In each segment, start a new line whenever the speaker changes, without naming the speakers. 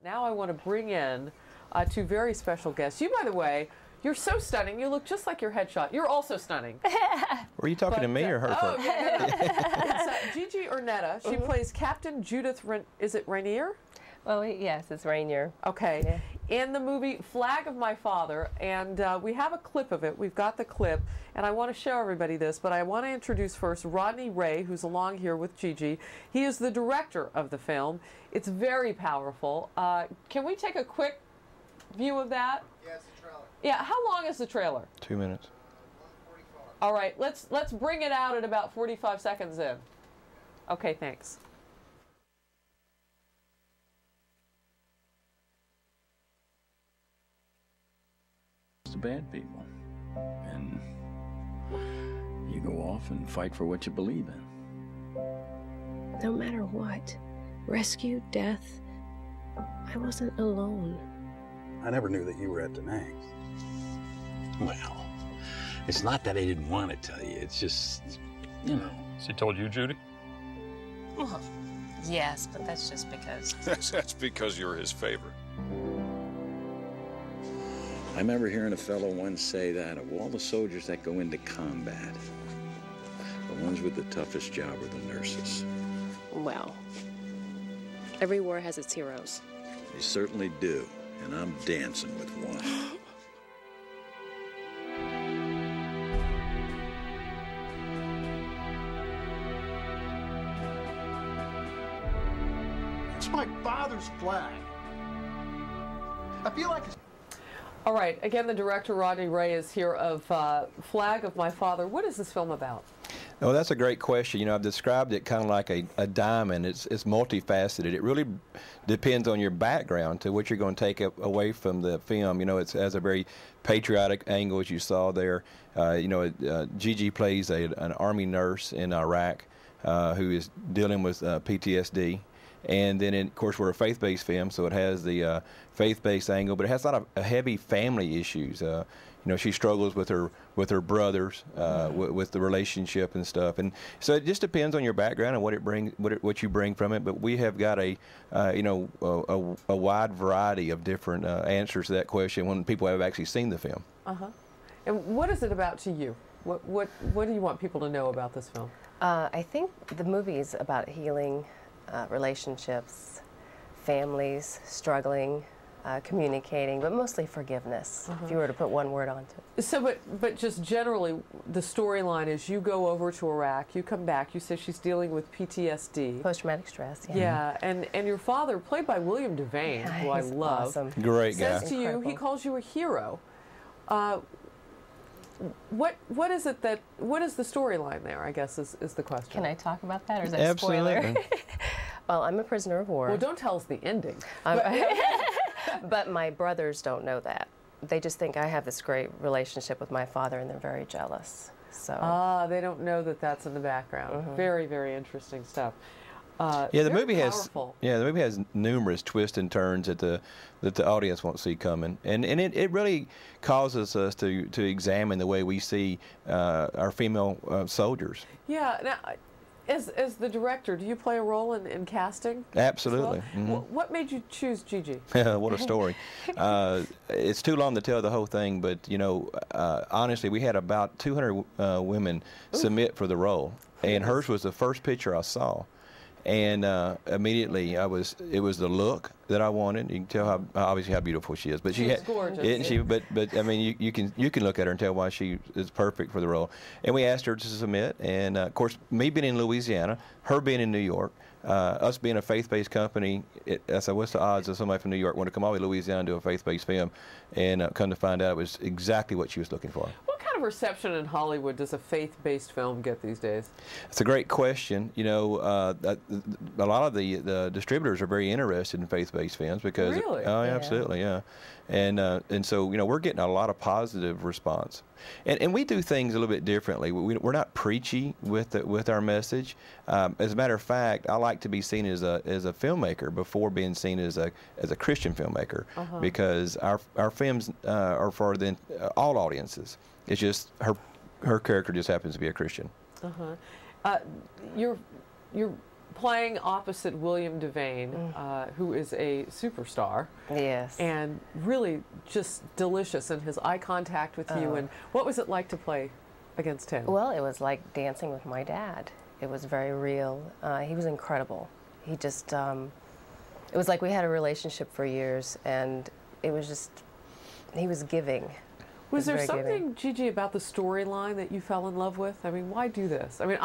Now I want to bring in two very special guests. You, by the way, you're so stunning. You look just like your headshot. You're also stunning.
Were you talking to me or her?
Oh, it's Gigi Ernetta. She plays Captain Judith, is it Rainier?
Well, yes, it's Rainier.
Okay.
Yeah.
In the movie Flag of My Father, and we have a clip of it. We've got the clip, and I want to show everybody this, but I want to introduce first Rodney Ray, who's along here with Gigi. He is the director of the film. It's very powerful. Can we take a quick view of that?
Yeah, it's the trailer.
Yeah, how long is the trailer?
2 minutes.
1:45.
All right, let's bring it out at about 45 seconds in. Okay, thanks.
The bad people, and you go off and fight for what you believe in.
No matter what, rescue, death, I wasn't alone.
I never knew that you were at Da Nang's.
Well, it's not that I didn't want to tell you, it's just, you know.
She told you, Judy?
Well, yes, but that's just because.
That's because you're his favorite.
I remember hearing a fellow once say that of all the soldiers that go into combat, the ones with the toughest job are the nurses.
Well, every war has its heroes.
They certainly do, and I'm dancing with one.
It's my father's flag. I feel like it's...
All right, again, the director, Rodney Ray, is here of Flag of My Father. What is this film about?
Oh, that's a great question. You know, I've described it kind of like a diamond. It's multifaceted. It really depends on your background to what you're going to take away from the film. You know, it has a very patriotic angle, as you saw there. Gigi plays an Army nurse in Iraq who is dealing with PTSD. And then, of course, we're a faith-based film, so it has the faith-based angle, but it has a lot of heavy family issues. She struggles with her brothers, with the relationship and stuff, and so it just depends on your background and what you bring from it. But we have got a wide variety of different answers to that question when people have actually seen the film.
And what is it about to you? What do you want people to know about this film?
I think the movie is about healing relationships, families struggling, communicating, but mostly forgiveness, if you were to put one word onto it.
So, but just generally, the storyline is you go over to Iraq, you come back, you say she's dealing with PTSD.
Post-traumatic stress, yeah.
Yeah, and your father, played by William Devane, who I love,
awesome.
Great guy.
says to you, he calls you a hero. What is it what is the storyline there, I guess, is the question.
Can I talk about that, or is that
Absolutely.
a spoiler? Well, I'm a prisoner of war.
Well, don't tell us the ending.
But my brothers don't know that. They just think I have this great relationship with my father, and they're very jealous. So.
They don't know that that's in the background. Very, very interesting stuff.
The movie
powerful.
has numerous twists and turns that the audience won't see coming, and it really causes us to examine the way we see our female soldiers.
Yeah. Now, as the director, do you play a role in casting?
Absolutely.
Well? What made you choose Gigi?
What a story! It's too long to tell the whole thing, but honestly, we had about 200 women submit for the role, and hers was the first picture I saw. And immediately, it was the look that I wanted. You can tell obviously how beautiful she is, but
she's gorgeous.
Isn't she? But I mean, you can look at her and tell why she is perfect for the role. And we asked her to submit, and of course, me being in Louisiana, her being in New York, us being a faith-based company, I said, what's the odds of somebody from New York want to come all the way to Louisiana and do a faith-based film? And come to find out, it was exactly what she was looking for.
What kind of reception in Hollywood does a faith-based film get these days?
It's a great question. A lot of the distributors are very interested in faith-based films because
really?
Oh, yeah. Absolutely, yeah. And so we're getting a lot of positive response, and we do things a little bit differently. We're not preachy with our message. As a matter of fact, I like to be seen as a filmmaker before being seen as a Christian filmmaker, because our films are for all audiences. It's just her character just happens to be a Christian.
Your playing opposite William Devane, who is a superstar.
Yes.
And really just delicious, and his eye contact with you. And what was it like to play against him?
Well, it was like dancing with my dad. It was very real. He was incredible. He just, it was like we had a relationship for years, and it was just, he was giving.
Was there
very
something,
giving.
Gigi, about the storyline that you fell in love with? I mean, why do this? I mean,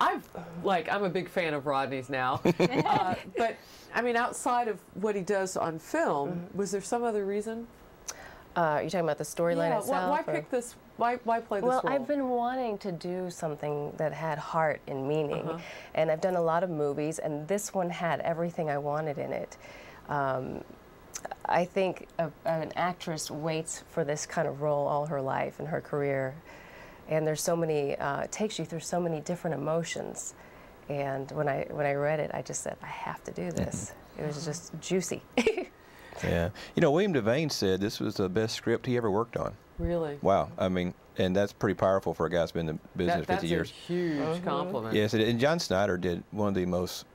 I'm a big fan of Rodney's now, but I mean, outside of what he does on film, was there some other reason?
You're talking about the storyline itself?
Why pick this? Why play this role?
Well, I've been wanting to do something that had heart and meaning, and I've done a lot of movies, and this one had everything I wanted in it. I think an actress waits for this kind of role all her life and her career, and there's so many. It takes you through so many different emotions, and when I read it, I just said I have to do this. It was just juicy.
Yeah. You know, William Devane said this was the best script he ever worked on.
Really?
Wow. I mean, and that's pretty powerful for a guy that's been in the business 50 years.
That's a huge compliment.
Yes, and John Snyder did one of the most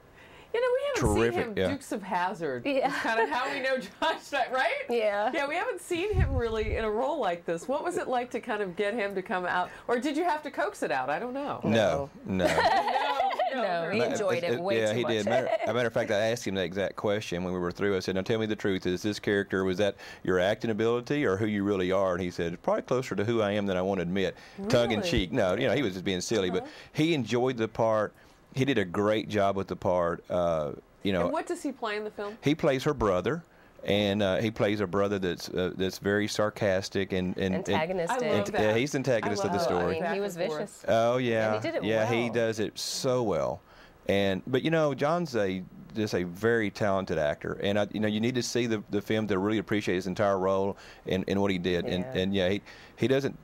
You know, we haven't
terrific,
seen him
yeah.
Dukes of Hazzard.
Yeah.
It's kind of how we know John Snyder, right?
Yeah.
Yeah, we haven't seen him really in a role like this. What was it like to kind of get him to come out? Or did you have to coax it out? I don't know.
No.
No, he enjoyed it way
yeah,
too
he
much.
did. A matter of fact, I asked him that exact question when we were through. I said, "Now tell me the truth. Is this character, was that your acting ability or who you really are?" And he said, "Probably closer to who I am than I want to admit." Tongue in cheek. No, you know, he was just being silly, but he enjoyed the part. He did a great job with the part. You know,
And what does he play in the film?
he plays her brother. And he plays a brother that's very sarcastic and
Antagonistic.
I love that.
yeah, he's the antagonist of the story.
I mean, he was vicious.
Oh yeah,
And he did it
yeah, he
well.
does it so well. But you know, John's just a very talented actor, and you know, you need to see the film to really appreciate his entire role and what he did.
Yeah.
And yeah, he doesn't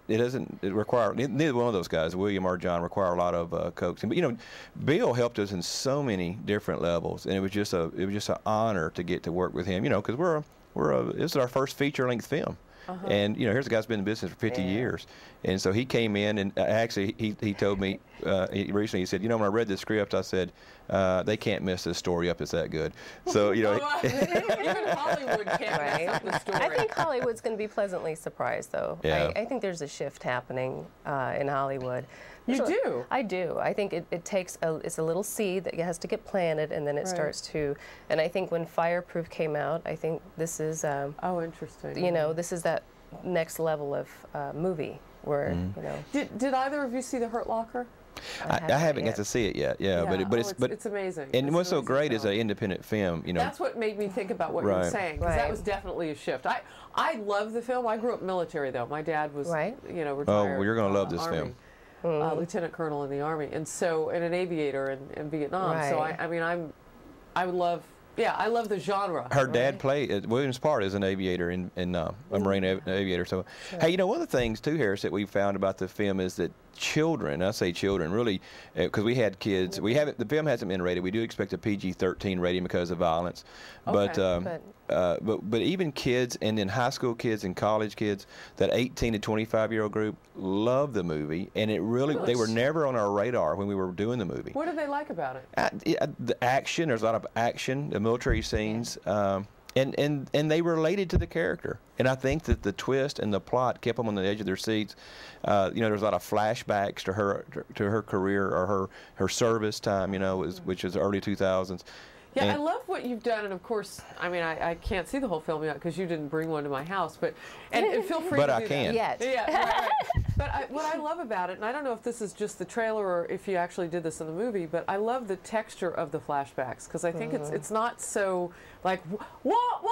require, neither one of those guys, William or John, require a lot of coaxing. But you know, Bill helped us in so many different levels, and it was just an honor to get to work with him. You know, because this is our first feature-length film. And you know, here's a guy who's been in business for 50 years, and so he came in and actually he told me recently, he said, you know, when I read the script, I said they can't mess this story up. It's that good. So you know,
Even Hollywood can't mess up the story.
I think Hollywood's going to be pleasantly surprised, though.
Yeah.
I think there's a shift happening in Hollywood.
You
So-
do?
I do. I think it takes it's a little seed that has to get planted, and then it starts to. And I think when Fireproof came out, I think this is,
Oh, interesting.
you know, this is that next level of movie where you know.
Did either of you see The Hurt Locker?
I haven't got to see it yet. Yeah, but
it's amazing.
And
It's
what's
an
so
amazing
great is
film.
an independent film. You know,
That's what made me think about what you were
Right.
saying, because that
Right.
was definitely a shift. I love the film. I grew up military, though. My dad was,
Right.
you know,
oh,
retired.
well, you're gonna love this
Army,
film.
Lieutenant Colonel in the Army, and an aviator in Vietnam. So
Right.
I mean, I would love. Yeah, I love the genre.
Her dad played William's part as an aviator in a Marine aviator. So, hey, you know, one of the things too, Harris, that we found about the film is that children, I say children, really, because we had kids. We haven't. The film hasn't been rated. We do expect a PG-13 rating because of violence, but even kids, and then high school kids and college kids, that 18 to 25-year-old group love the movie, and it really they were never on our radar when we were doing the movie.
What did they like about it?
The action, there's a lot of action, the military scenes, and they related to the character. And I think that the twist and the plot kept them on the edge of their seats. You know, there's a lot of flashbacks to her career or her service time, you know, which is early 2000s.
Yeah, I
And-
love what you've done, and of course, I mean, I can't see the whole film yet because you didn't bring one to my house, but and feel free
But
to
I
do
can.
that.
Yet.
Yeah, right. But what I love about it, and I don't know if this is just the trailer or if you actually did this in the movie, but I love the texture of the flashbacks because I think it's not so like what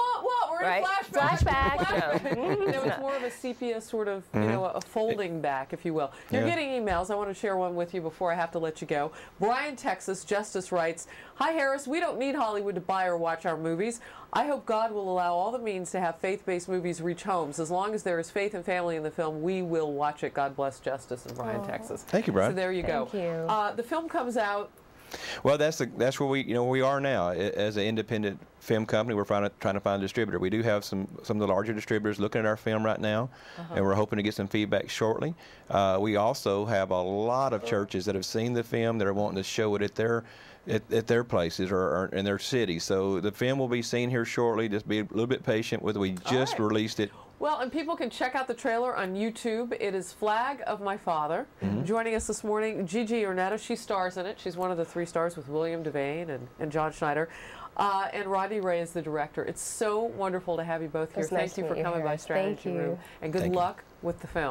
we're
Right.
in flashback.
Flashback.
You know, it's more of a sepia sort of you know a folding back, if you will. You're
Yeah.
getting emails. I want to share one with you before I have to let you go. Brian, Texas, Justice writes, "Hi Harris, we don't need Hollywood to buy or watch our movies. I hope God will allow all the means to have faith-based movies reach homes. As long as there is faith and family in the film, we will watch it. God bless Justice and Brian, Texas."
Thank you, Brian.
So there you go.
Thank you.
The film comes out.
Well, that's where we are now as an independent film company. We're trying to find a distributor. We do have some of the larger distributors looking at our film right now, and we're hoping to get some feedback shortly. We also have a lot of churches that have seen the film that are wanting to show it at their at their places or in their cities. So the film will be seen here shortly. Just be a little bit patient with it. We just released it.
Well, and people can check out the trailer on YouTube. It is Flag of My Father. Joining us this morning, Gigi Ornetta. She stars in it. She's one of the 3 stars with William Devane and John Schneider. And Rodney Ray is the director. It's so wonderful to have you both here.
Thank you for
coming by Strategy Room. And good luck with the film.